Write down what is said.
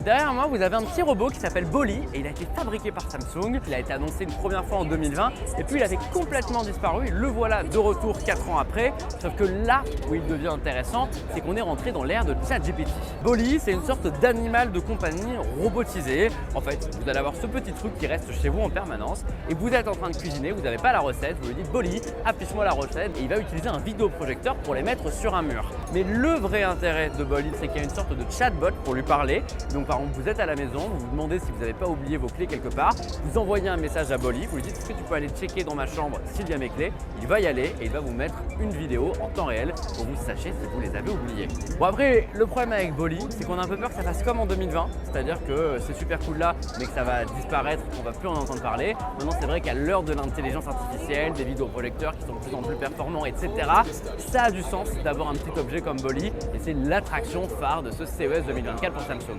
Derrière moi, vous avez un petit robot qui s'appelle Bolly et il a été fabriqué par Samsung. Il a été annoncé une première fois en 2020 et puis il avait complètement disparu. Le voilà de retour 4 ans après. Sauf que là où il devient intéressant, c'est qu'on est rentré dans l'ère de ChatGPT. Bolly, c'est une sorte d'animal de compagnie robotisé. En fait, vous allez avoir ce petit truc qui reste chez vous en permanence et vous êtes en train de cuisiner, vous n'avez pas la recette, vous lui dites Bolly, affiche-moi la recette et il va utiliser un vidéoprojecteur pour les mettre sur un mur. Mais le vrai intérêt de Bolly, c'est qu'il y a une sorte de chatbot pour lui parler. Donc par exemple, vous êtes à la maison, vous vous demandez si vous n'avez pas oublié vos clés quelque part, vous envoyez un message à Bolly, vous lui dites est-ce que tu peux aller checker dans ma chambre s'il y a mes clés. Il va y aller et il va vous mettre une vidéo en temps réel pour que vous sachiez si vous les avez oubliées. Bon après, le problème avec Bolly, c'est qu'on a un peu peur que ça fasse comme en 2020, c'est-à-dire que c'est super cool là, mais que ça va disparaître, qu'on va plus en entendre parler. Maintenant c'est vrai qu'à l'heure de l'intelligence artificielle, des vidéoprojecteurs qui sont de plus en plus performants, etc., ça a du sens d'avoir un petit objet comme Bolly et c'est l'attraction phare de ce CES 2024 pour Samsung.